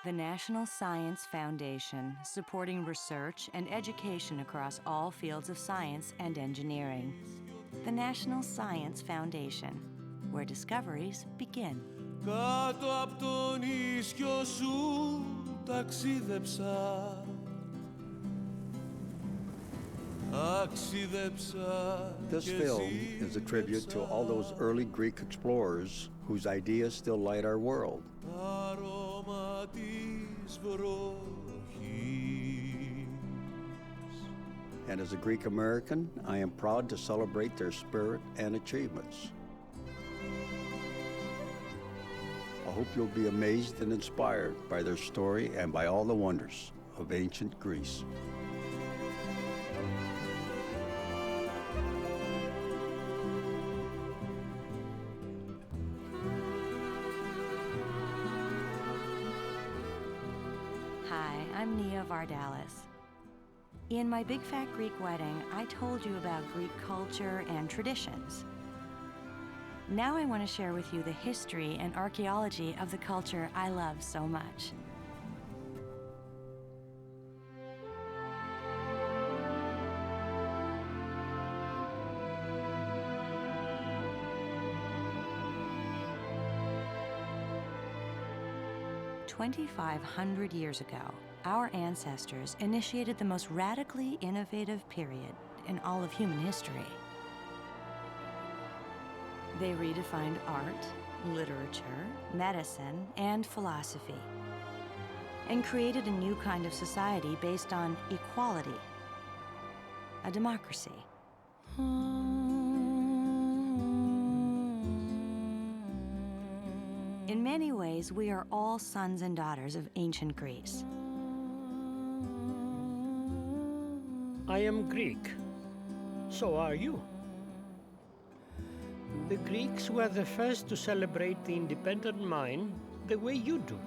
The National Science Foundation, supporting research and education across all fields of science and engineering. The National Science Foundation, where discoveries begin. Κάτω απ' τον ίσιο σου ταξίδεψα. This film is a tribute to all those early Greek explorers whose ideas still light our world. And as a Greek American, I am proud to celebrate their spirit and achievements. I hope you'll be amazed and inspired by their story and by all the wonders of ancient Greece. Hi, I'm Nia Vardalis. In my Big Fat Greek Wedding, I told you about Greek culture and traditions. Now I want to share with you the history and archaeology of the culture I love so much. "2,500 years ago, our ancestors initiated the most radically innovative period in all of human history. They redefined art, literature, medicine, and philosophy, and created a new kind of society based on equality, a democracy. In many ways, we are all sons and daughters of ancient Greece. I am Greek. So are you. The Greeks were the first to celebrate the independent mind the way you do.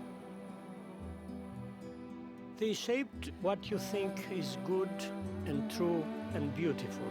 They shaped what you think is good and true and beautiful.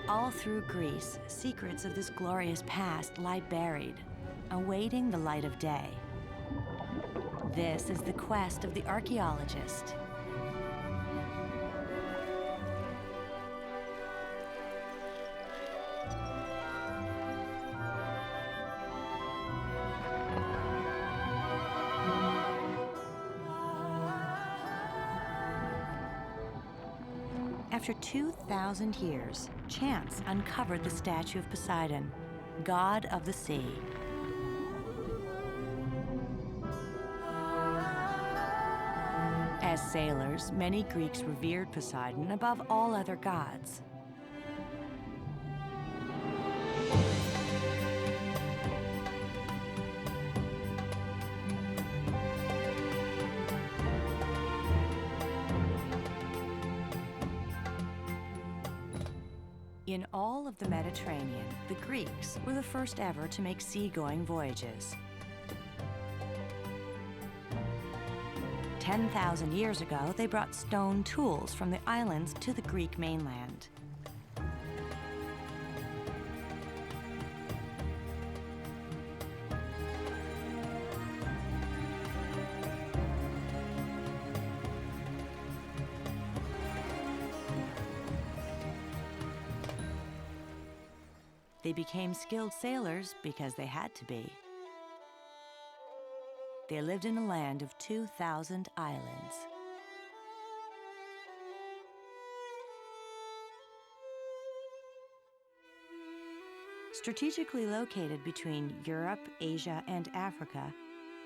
All through Greece, secrets of this glorious past lie buried, awaiting the light of day. This is the quest of the archaeologist. After 2,000 years, chance uncovered the statue of Poseidon, god of the sea. As sailors, many Greeks revered Poseidon above all other gods. In all of the Mediterranean, the Greeks were the first ever to make seagoing voyages. 10,000 years ago, they brought stone tools from the islands to the Greek mainland. They became skilled sailors because they had to be. They lived in a land of 2,000 islands. Strategically located between Europe, Asia, and Africa,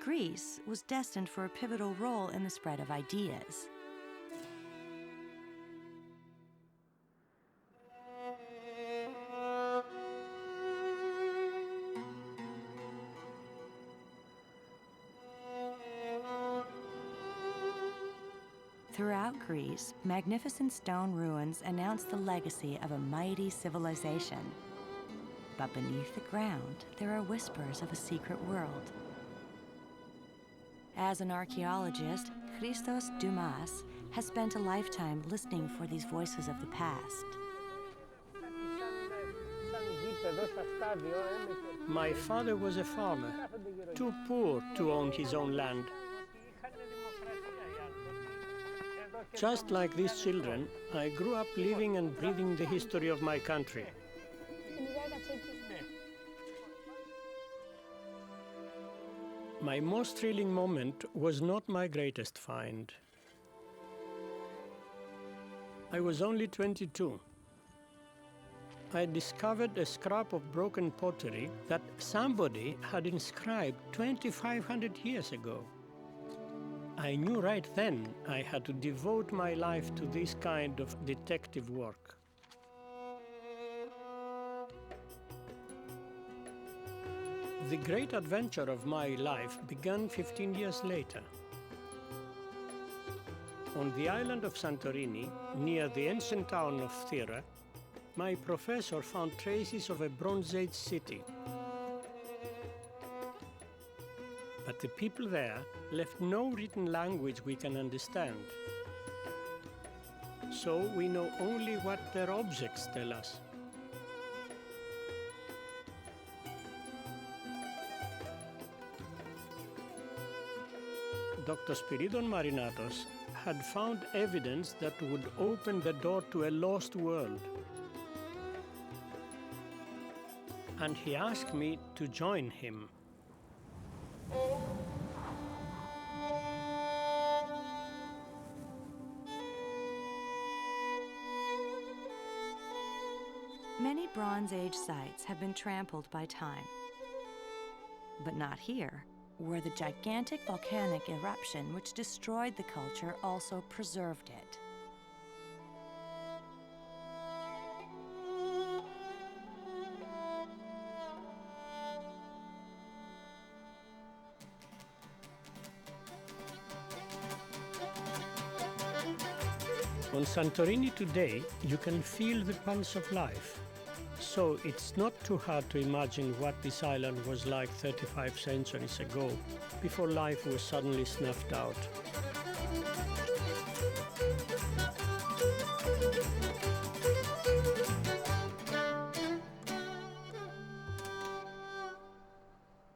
Greece was destined for a pivotal role in the spread of ideas. Throughout Greece, magnificent stone ruins announce the legacy of a mighty civilization. But beneath the ground, there are whispers of a secret world. As an archaeologist, Christos Dumas has spent a lifetime listening for these voices of the past. My father was a farmer, too poor to own his own land. Just like these children, I grew up living and breathing the history of my country. My most thrilling moment was not my greatest find. I was only 22. I discovered a scrap of broken pottery that somebody had inscribed 2,500 years ago. I knew right then I had to devote my life to this kind of detective work. The great adventure of my life began 15 years later. On the island of Santorini, near the ancient town of Thera, my professor found traces of a Bronze Age city. But the people there left no written language we can understand. So we know only what their objects tell us. Dr. Spiridon Marinatos had found evidence that would open the door to a lost world. And he asked me to join him. Many Bronze Age sites have been trampled by time. But not here, where the gigantic volcanic eruption which destroyed the culture also preserved it. On Santorini today, you can feel the pulse of life. So it's not too hard to imagine what this island was like 35 centuries ago, before life was suddenly snuffed out.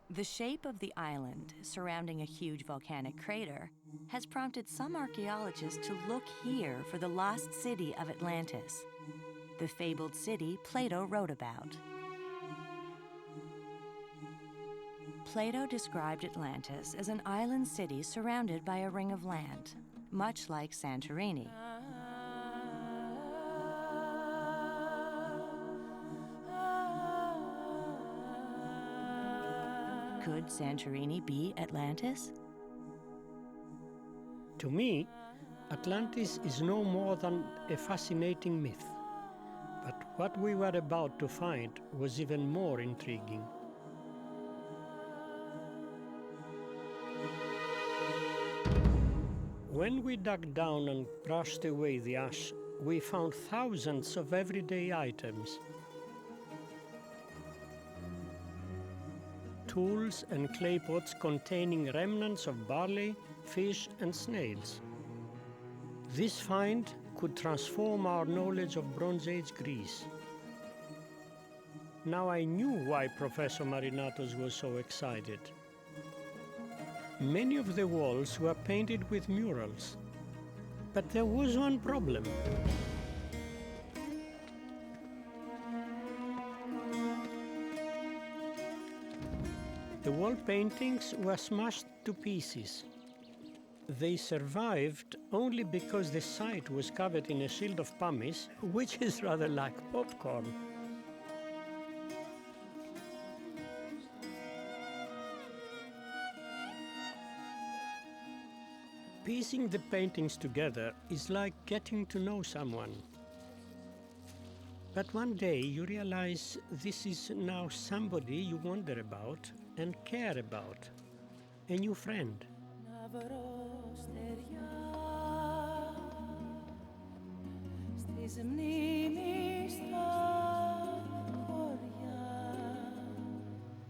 The shape of the island, surrounding a huge volcanic crater, has prompted some archaeologists to look here for the lost city of Atlantis, the fabled city Plato wrote about. Plato described Atlantis as an island city surrounded by a ring of land, much like Santorini. Could Santorini be Atlantis? To me, Atlantis is no more than a fascinating myth. But what we were about to find was even more intriguing. When we dug down and brushed away the ash, we found thousands of everyday items. Tools and clay pots containing remnants of barley, fish, and snails. This find could transform our knowledge of Bronze Age Greece. Now I knew why Professor Marinatos was so excited. Many of the walls were painted with murals, but there was one problem. The wall paintings were smashed to pieces. They survived only because the site was covered in a shield of pumice, which is rather like popcorn. Piecing the paintings together is like getting to know someone. But one day you realize this is now somebody you wonder about and care about, a new friend.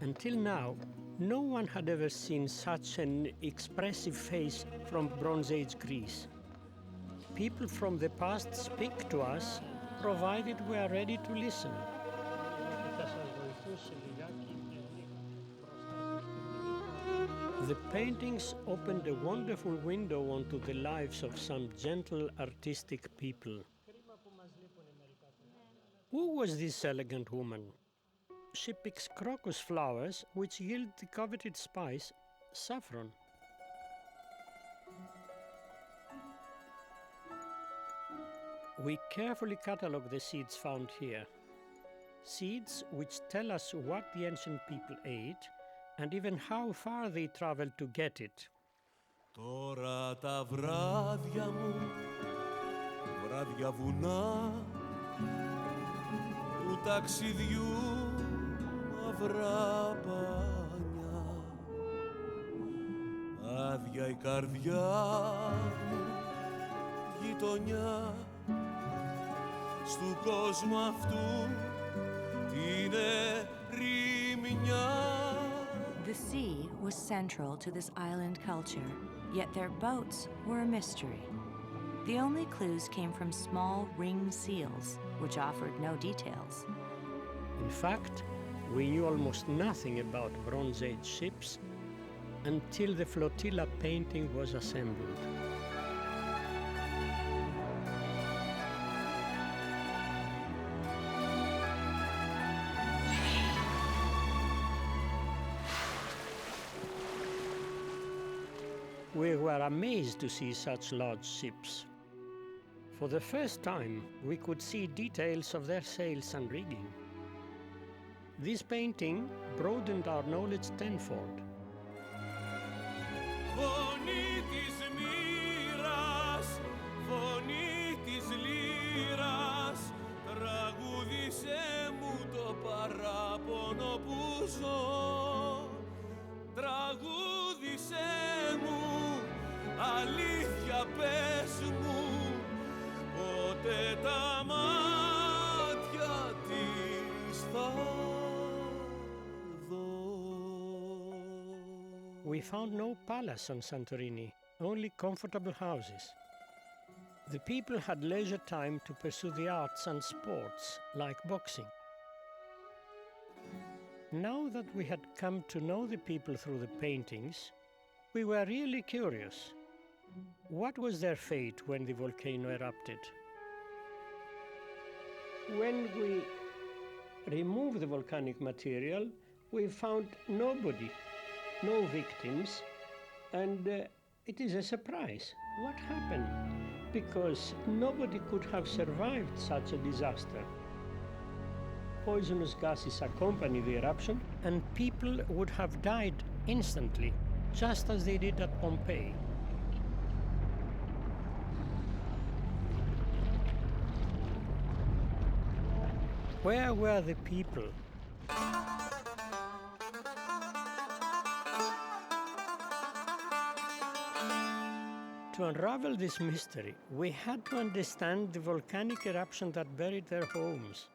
Until now, no one had ever seen such an expressive face from Bronze Age Greece. People from the past speak to us, provided we are ready to listen. The paintings opened a wonderful window onto the lives of some gentle, artistic people. Who was this elegant woman? She picks crocus flowers, which yield the coveted spice, saffron. We carefully catalogue the seeds found here. Seeds which tell us what the ancient people ate and even how far they traveled to get it. Τώρα τα βράδια μου, βράδια βουνά, του ταξιδιού μαυρά πανιά, άδεια η καρδιά μου, γειτονιά, στου κόσμου αυτού την ερημιά. The sea was central to this island culture, yet their boats were a mystery. The only clues came from small ringed seals, which offered no details. In fact, we knew almost nothing about Bronze Age ships until the flotilla painting was assembled. We were amazed to see such large ships. For the first time, we could see details of their sails and rigging. This painting broadened our knowledge tenfold. Φωνή της μοίρας, φωνή της λύρας, τραγούδισε μου το παράπονο που ζω. Τραγούδισε μου, αλήθεια πες μου, πότε τα μάτια της θα δω. We found no palace on Santorini, only comfortable houses. The people had leisure time to pursue the arts and sports, like boxing. Now that we had come to know the people through the paintings, we were really curious. What was their fate when the volcano erupted? When we removed the volcanic material, we found nobody, no victims, and it is a surprise. What happened? Because nobody could have survived such a disaster. Poisonous gases accompany the eruption, and people would have died instantly, just as they did at Pompeii. Where were the people? To unravel this mystery, we had to understand the volcanic eruption that buried their homes.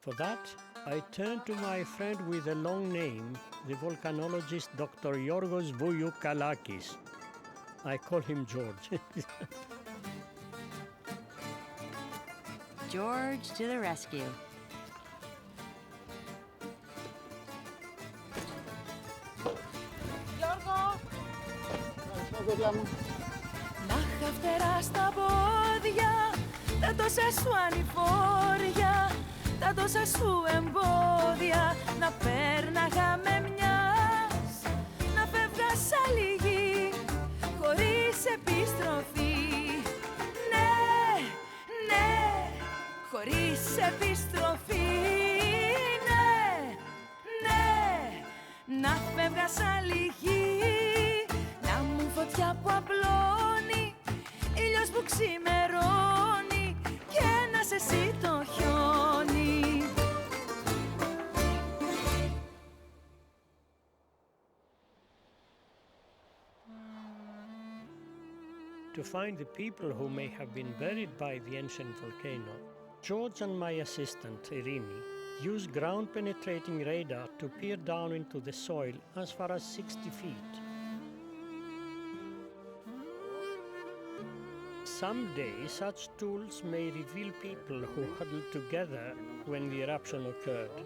For that, I turned to my friend with a long name, the volcanologist Dr. Yorgos Vouliokalakis. I call him George. George to the rescue. Να είχα φτερά στα πόδια, τα τόσα σου ανηφόρια, τα τόσα σου εμπόδια, να πέρναγα με μια χωρίς επιστροφή. Ναι, ναι, να φεύγα σαν λυγή, να μου φωτιά που απλώνει, ήλιος που ξημερώνει και να σε εσύ το χιόνι. To find the people who may have been buried by the ancient volcano, George and my assistant, Irini, used ground-penetrating radar to peer down into the soil as far as 60 feet. Someday, such tools may reveal people who huddled together when the eruption occurred.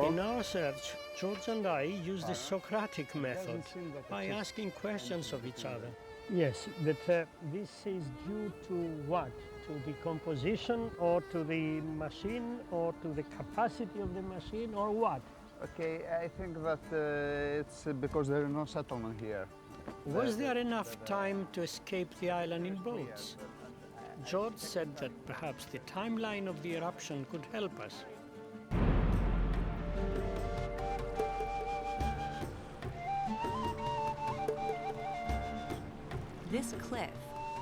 In our search, George and I used the Socratic method by asking questions of each other. Yes, but this is due to what? To the composition or to the machine or to the capacity of the machine or what? Okay, I think that it's because there is no settlement here. Was there enough time to escape the island in boats? George said that perhaps the timeline of the eruption could help us. This cliff,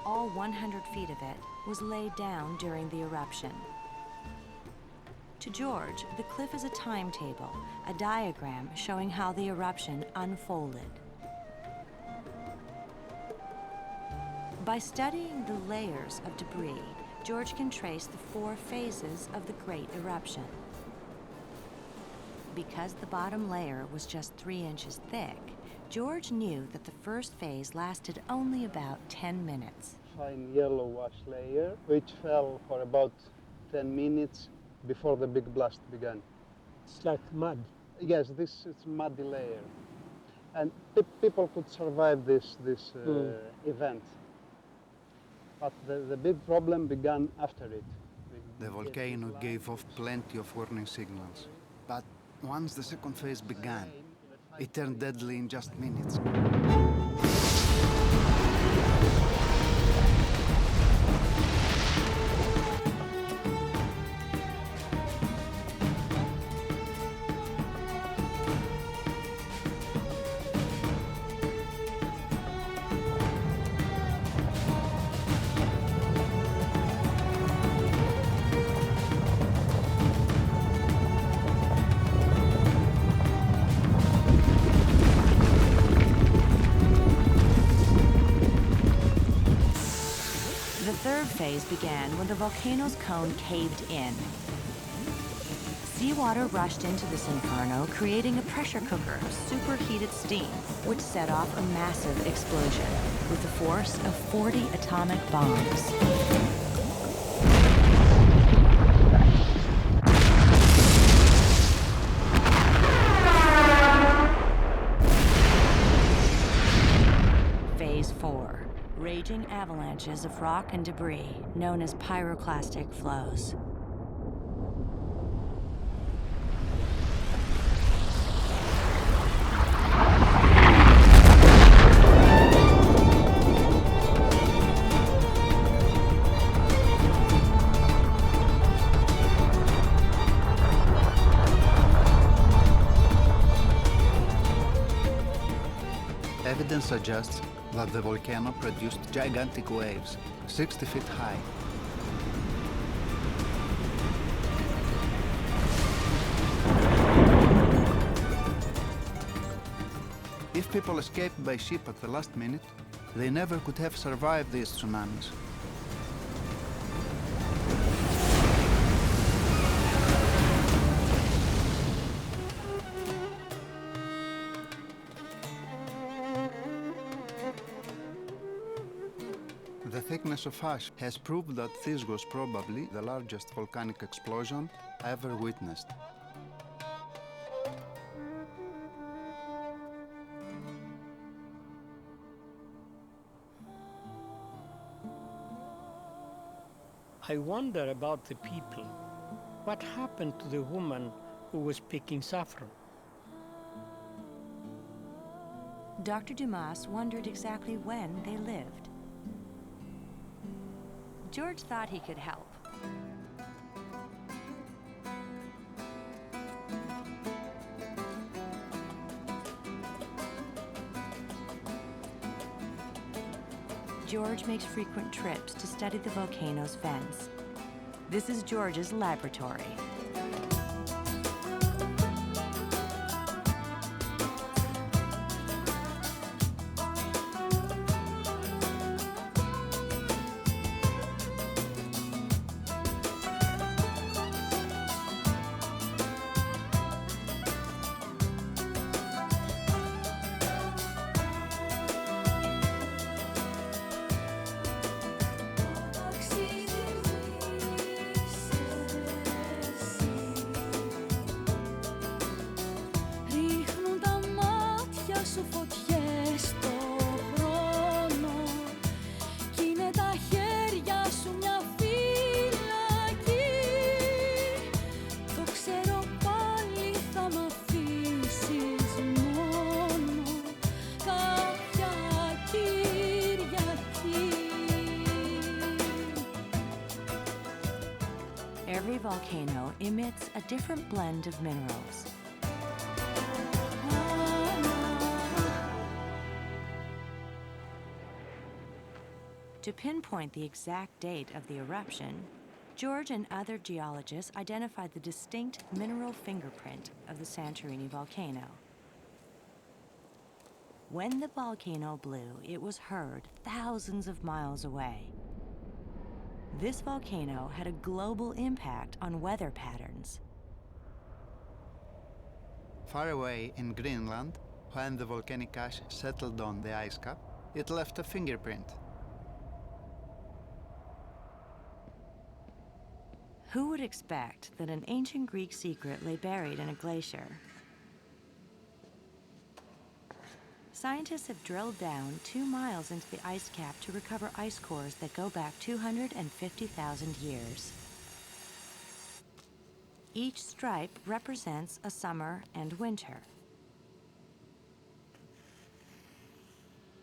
all 100 feet of it, was laid down during the eruption. To George, the cliff is a timetable, a diagram showing how the eruption unfolded. By studying the layers of debris, George can trace the 4 phases of the Great Eruption. Because the bottom layer was just 3 inches thick, George knew that the first phase lasted only about 10 minutes. Fine yellow ash layer, which fell for about 10 minutes before the big blast began. It's like mud. Yes, this is muddy layer. And people could survive this event. But the big problem began after it. The volcano gave off plenty of warning signals. But once the second phase began, it turned deadly in just minutes. The third phase began when the volcano's cone caved in. Seawater rushed into this inferno, creating a pressure cooker of superheated steam, which set off a massive explosion with the force of 40 atomic bombs. Phase 4. Raging avalanches of rock and debris, known as pyroclastic flows. Evidence suggests that the volcano produced gigantic waves, 60 feet high. If people escaped by ship at the last minute, they never could have survived these tsunamis. The thickness of ash has proved that this was probably the largest volcanic explosion ever witnessed. I wonder about the people. What happened to the woman who was picking saffron? Dr. Dumas wondered exactly when they lived. George thought he could help. George makes frequent trips to study the volcano's vents. This is George's laboratory. Every volcano emits a different blend of minerals. To pinpoint the exact date of the eruption, George and other geologists identified the distinct mineral fingerprint of the Santorini volcano. When the volcano blew, it was heard thousands of miles away. This volcano had a global impact on weather patterns. Far away in Greenland, when the volcanic ash settled on the ice cap, it left a fingerprint. Who would expect that an ancient Greek secret lay buried in a glacier? Scientists have drilled down 2 miles into the ice cap to recover ice cores that go back 250,000 years. Each stripe represents a summer and winter.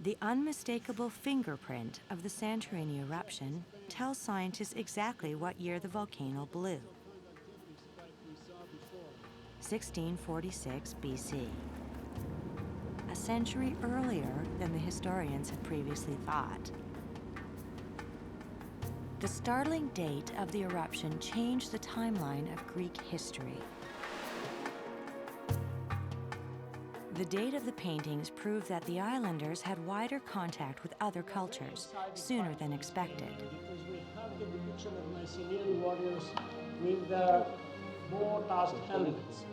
The unmistakable fingerprint of the Santorini eruption tells scientists exactly what year the volcano blew. 1646 BC. A century earlier than the historians had previously thought. The startling date of the eruption changed the timeline of Greek history. The date of the paintings proved that the islanders had wider contact with other cultures sooner than expected. Because we have the depiction of Mycenaean warriors with their boar-tusk helmets.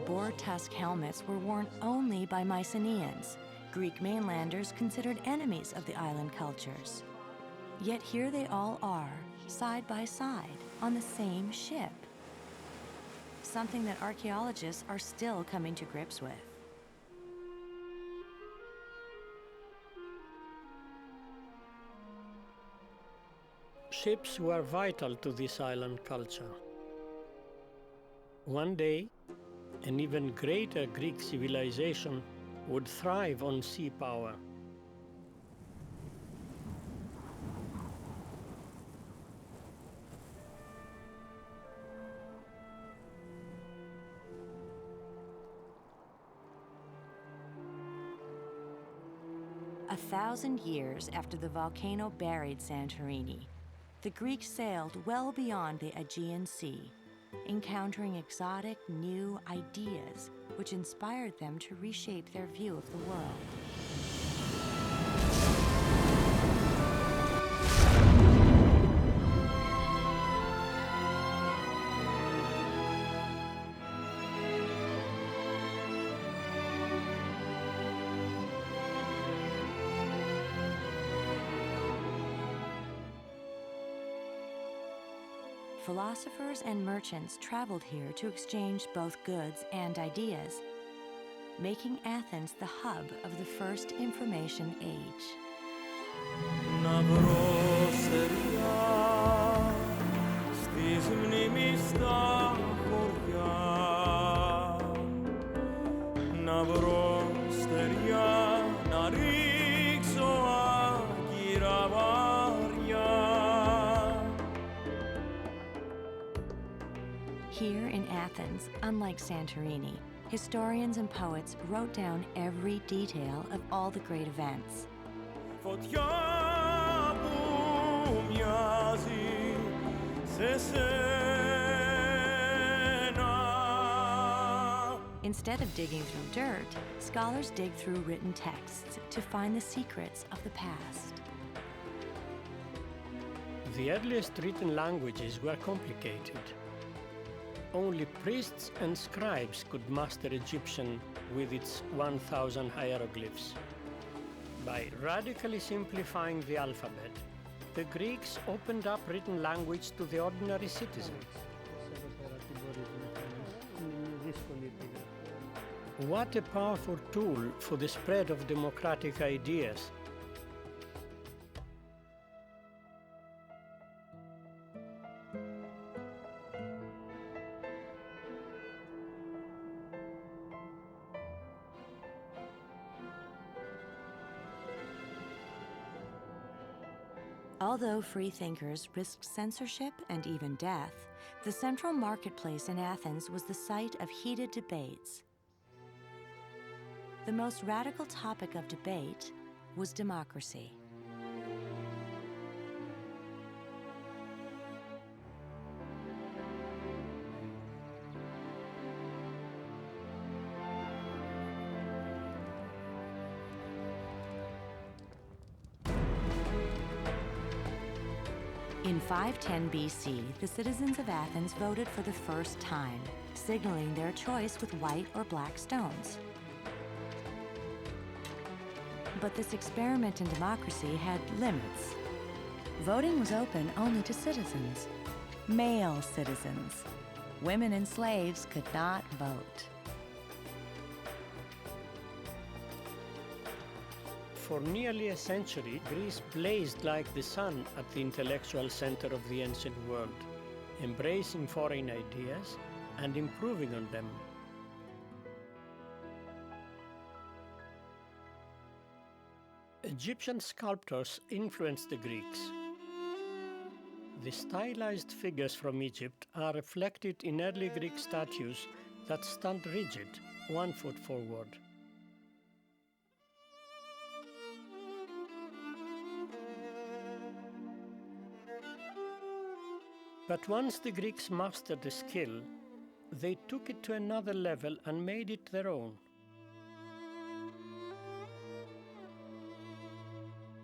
Boar-tusk helmets were worn only by Mycenaeans, Greek mainlanders considered enemies of the island cultures. Yet here they all are, side by side, on the same ship. Something that archaeologists are still coming to grips with. Ships were vital to this island culture. One day, an even greater Greek civilization would thrive on sea power. A 1,000 years after the volcano buried Santorini, the Greeks sailed well beyond the Aegean Sea, encountering exotic, new ideas which inspired them to reshape their view of the world. Philosophers and merchants traveled here to exchange both goods and ideas, making Athens the hub of the first information age. Να βρω στεριά στις μνήμεις στα χωριά, να βρω στεριά να ρίξω άκυρα βαριά. Here in Athens, unlike Santorini, historians and poets wrote down every detail of all the great events. Φωτιά που μοιάζει σε σένα. Instead of digging through dirt, scholars dig through written texts to find the secrets of the past. The earliest written languages were complicated. Only priests and scribes could master Egyptian with its 1,000 hieroglyphs. By radically simplifying the alphabet, the Greeks opened up written language to the ordinary citizen. What a powerful tool for the spread of democratic ideas. Although free thinkers risked censorship and even death, the central marketplace in Athens was the site of heated debates. The most radical topic of debate was democracy. In 510 BC, the citizens of Athens voted for the first time, signaling their choice with white or black stones. But this experiment in democracy had limits. Voting was open only to citizens, male citizens. Women and slaves could not vote. For nearly a century, Greece blazed like the sun at the intellectual center of the ancient world, embracing foreign ideas and improving on them. Egyptian sculptors influenced the Greeks. The stylized figures from Egypt are reflected in early Greek statues that stand rigid, 1 foot forward. But once the Greeks mastered the skill, they took it to another level and made it their own.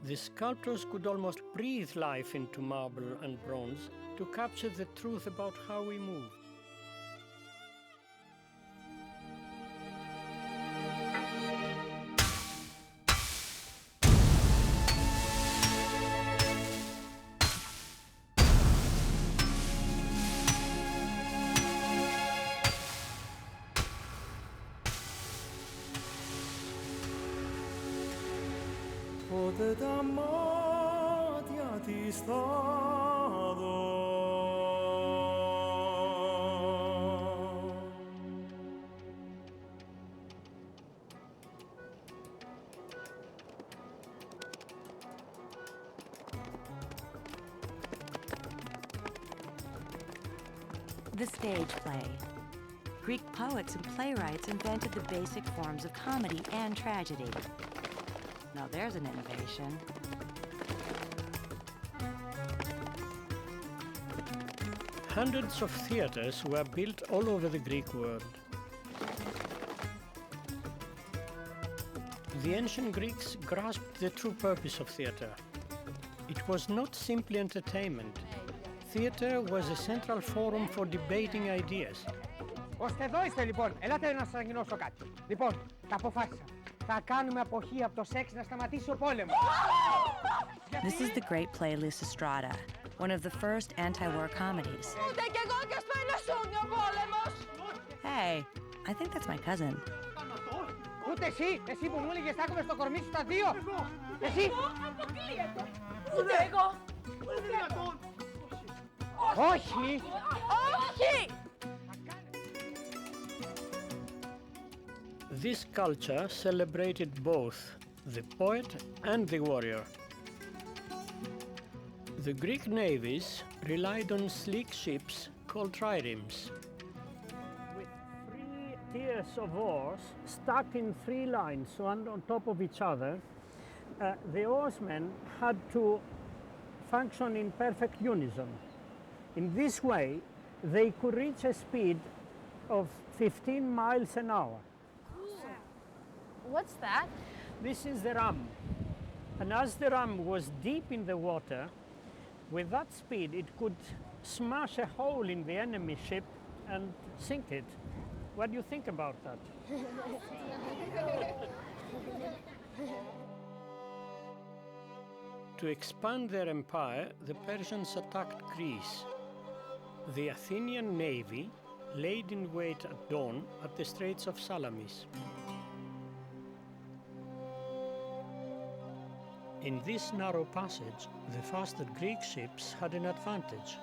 The sculptors could almost breathe life into marble and bronze to capture the truth about how we move. Πότε τα μάτια της θα δω. The stage play. Greek poets and playwrights invented the basic forms of comedy and tragedy. Now there's an innovation. Hundreds of theaters were built all over the Greek world. The ancient Greeks grasped the true purpose of theater. It was not simply entertainment. Theater was a central forum for debating ideas. Ώστε εδώ είστε λοιπόν. Ελάτε να σας ανακοινώσω κάτι. Λοιπόν, τα αποφάσισα. Θα κάνουμε αποχή από το σεξ να σταματήσει ο πόλεμος. This is the great play Lysistrata, one of the first anti-war comedies. Ούτε κι εγώ και στο είναι σούνιο πόλεμος. Hey, I think that's my cousin. Ούτε εσύ που μου έλεγες θα έχουμε στο κορμί σου τα δύο. Εσύ. Αποκλείεται. Ούτε εγώ. Όχι. Όχι. This culture celebrated both the poet and the warrior. The Greek navies relied on sleek ships called triremes. tiers of oars stacked in 3 lines, one on top of each other. The oarsmen had to function in perfect unison. In this way, they could reach a speed of 15 miles an hour. What's that? This is the ram. And as the ram was deep in the water, with that speed it could smash a hole in the enemy ship and sink it. What do you think about that? To expand their empire, the Persians attacked Greece. The Athenian navy laid in wait at dawn at the Straits of Salamis. In this narrow passage, the faster Greek ships had an advantage.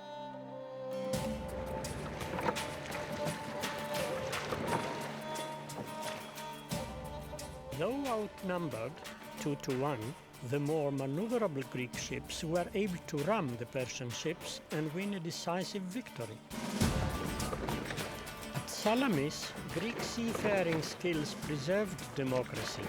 Though outnumbered 2 to 1, the more maneuverable Greek ships were able to ram the Persian ships and win a decisive victory. At Salamis, Greek seafaring skills preserved democracy.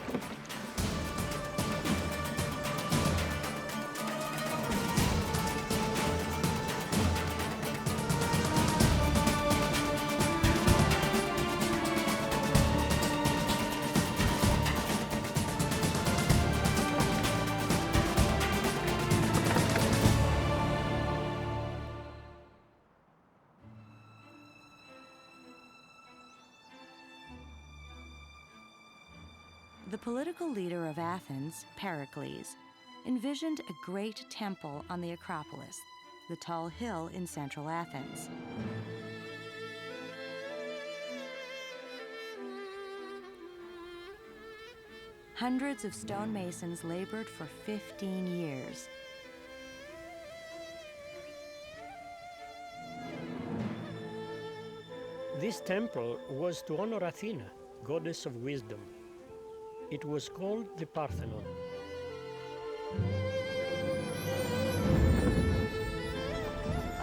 The political leader of Athens, Pericles, envisioned a great temple on the Acropolis, the tall hill in central Athens. Hundreds of stonemasons labored for 15 years. This temple was to honor Athena, goddess of wisdom. It was called the Parthenon.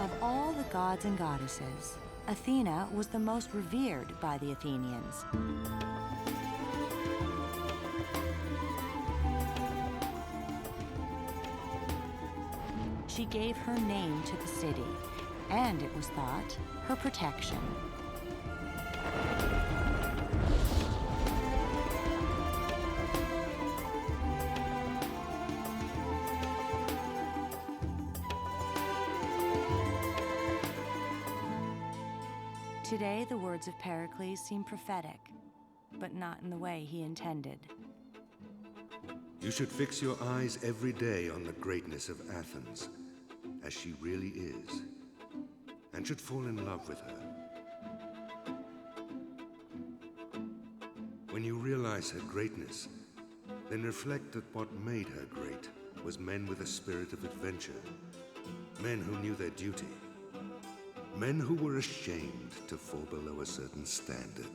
Of all the gods and goddesses, Athena was the most revered by the Athenians. She gave her name to the city, and it was thought, her protection. Today, the words of Pericles seem prophetic, but not in the way he intended. You should fix your eyes every day on the greatness of Athens, as she really is, and should fall in love with her. When you realize her greatness, then reflect that what made her great was men with a spirit of adventure, men who knew their duty, men who were ashamed to fall below a certain standard.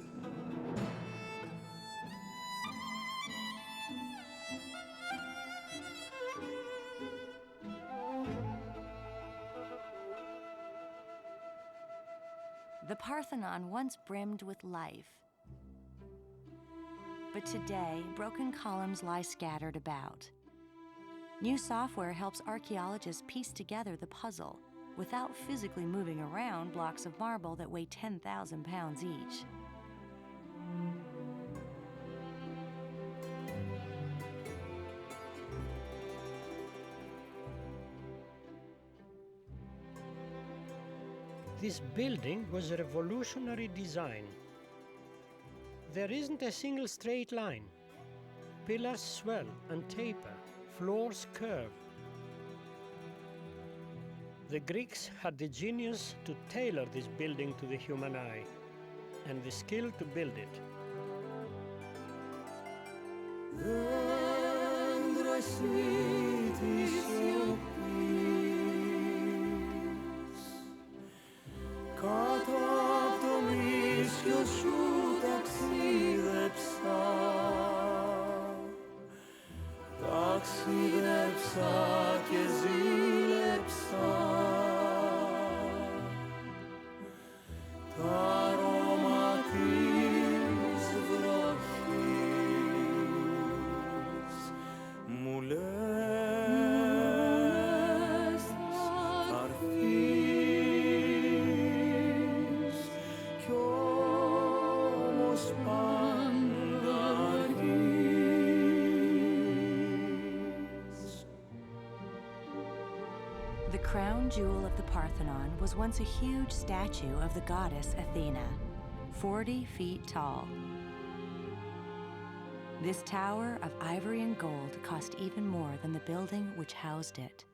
The Parthenon once brimmed with life. But today, broken columns lie scattered about. New software helps archaeologists piece together the puzzle without physically moving around blocks of marble that weigh 10,000 pounds each. This building was a revolutionary design. There isn't a single straight line. Pillars swell and taper, floors curve. The Greeks had the genius to tailor this building to the human eye, and the skill to build it. Κάτω απ' το μίσιο σου ταξίδεψα, ταξίδεψα και ζήλεψα τα αρώμα της crown jewel of the Parthenon was once a huge statue of the goddess Athena, 40 feet tall. This tower of ivory and gold cost even more than the building which housed it.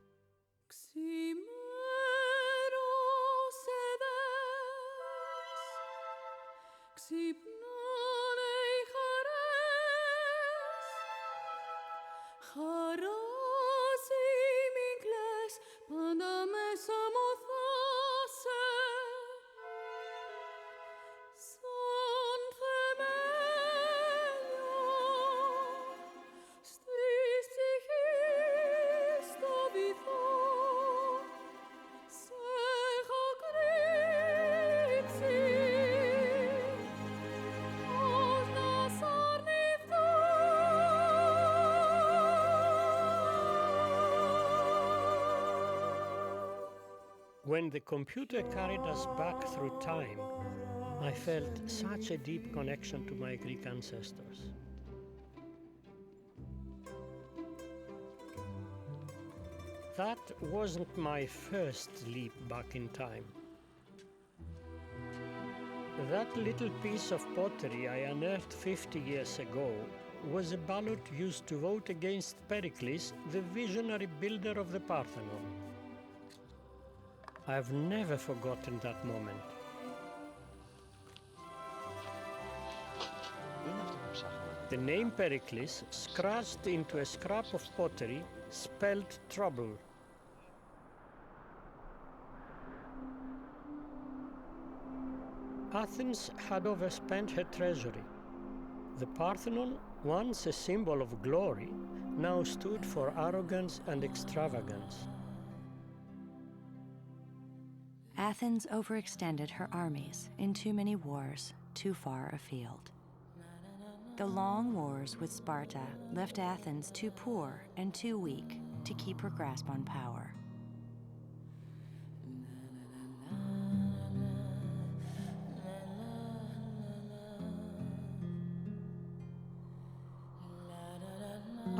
When the computer carried us back through time, I felt such a deep connection to my Greek ancestors. That wasn't my first leap back in time. That little piece of pottery I unearthed 50 years ago was a ballot used to vote against Pericles, the visionary builder of the Parthenon. I've never forgotten that moment. The name Pericles, scratched into a scrap of pottery, spelled trouble. Athens had overspent her treasury. The Parthenon, once a symbol of glory, now stood for arrogance and extravagance. Athens overextended her armies in too many wars, too far afield. The long wars with Sparta left Athens too poor and too weak to keep her grasp on power.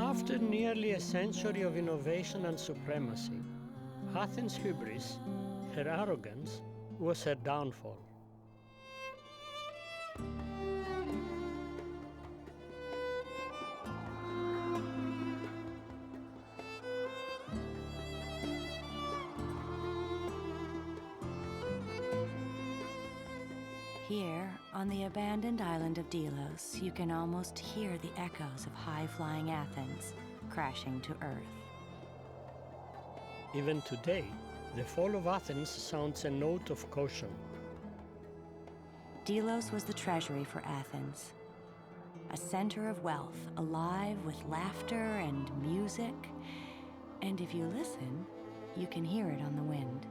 After nearly a century of innovation and supremacy, Athens' hubris, her arrogance, was her downfall. Here, on the abandoned island of Delos, you can almost hear the echoes of high-flying Athens crashing to earth. Even today, the fall of Athens sounds a note of caution. Delos was the treasury for Athens, a center of wealth, alive with laughter and music. And if you listen, you can hear it on the wind.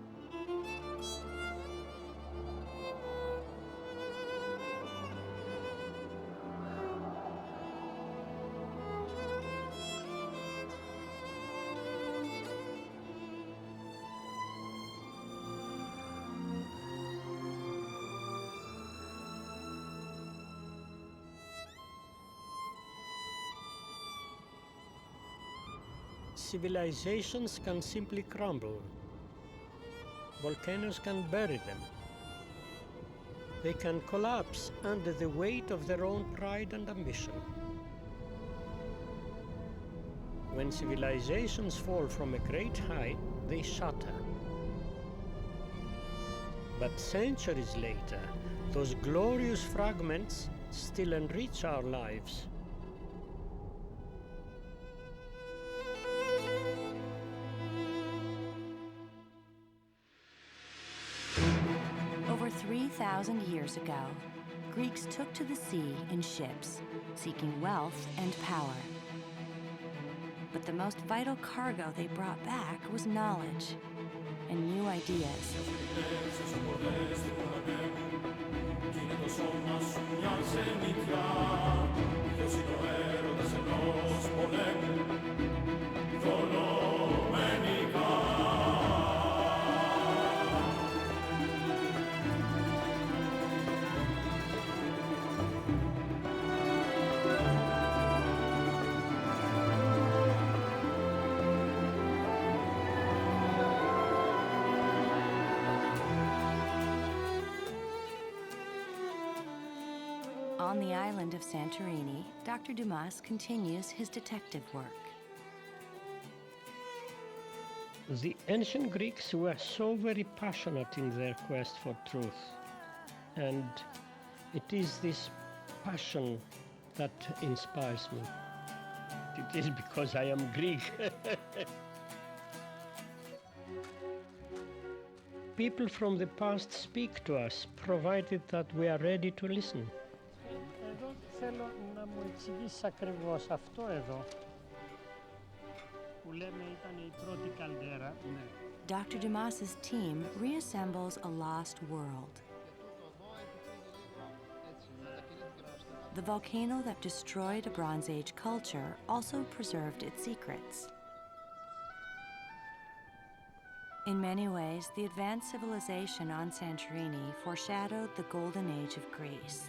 Civilizations can simply crumble. Volcanoes can bury them. They can collapse under the weight of their own pride and ambition. When civilizations fall from a great height, they shatter. But centuries later, those glorious fragments still enrich our lives. Over 3,000 years ago, Greeks took to the sea in ships, seeking wealth and power. But the most vital cargo they brought back was knowledge and new ideas. On the island of Santorini, Dr. Dumas continues his detective work. The ancient Greeks were so very passionate in their quest for truth. And it is this passion that inspires me. It is because I am Greek. People from the past speak to us, provided that we are ready to listen. Εδώ θέλω να μου εξηγήσεις ακριβώς αυτό εδώ, που λέμε ήταν η πρώτη καλδέρα. Dr. Dumas's team reassembles a lost world. The volcano that destroyed a Bronze Age culture also preserved its secrets. In many ways, the advanced civilization on Santorini foreshadowed the golden age of Greece.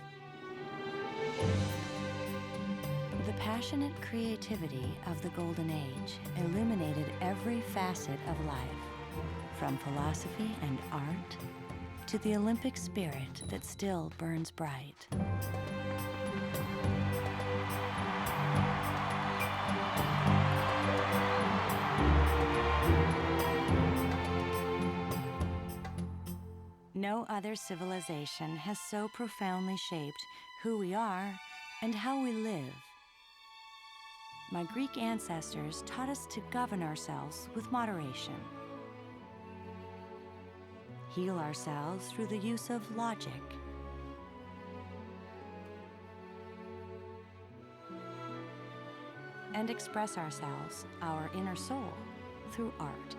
The passionate creativity of the golden age illuminated every facet of life, from philosophy and art to the Olympic spirit that still burns bright. No other civilization has so profoundly shaped who we are and how we live. My Greek ancestors taught us to govern ourselves with moderation, heal ourselves through the use of logic, and express ourselves, our inner soul, through art.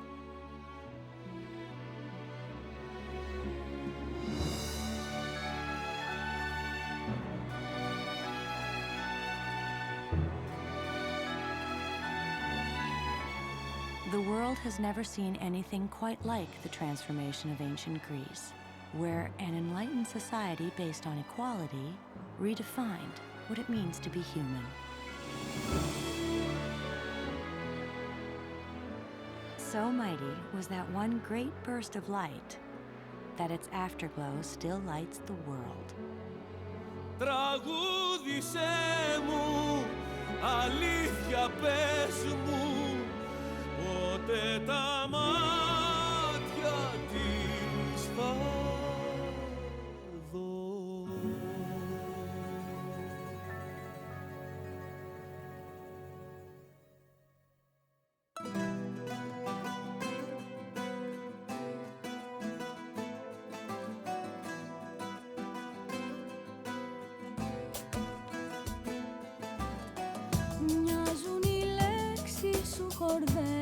The world has never seen anything quite like the transformation of ancient Greece, where an enlightened society based on equality redefined what it means to be human. So mighty was that one great burst of light that its afterglow still lights the world. Τραγούδισέ μου, αλήθεια πες μου, πότε τα μάτια της θα δω. Μοιάζουν οι λέξεις σου χορδές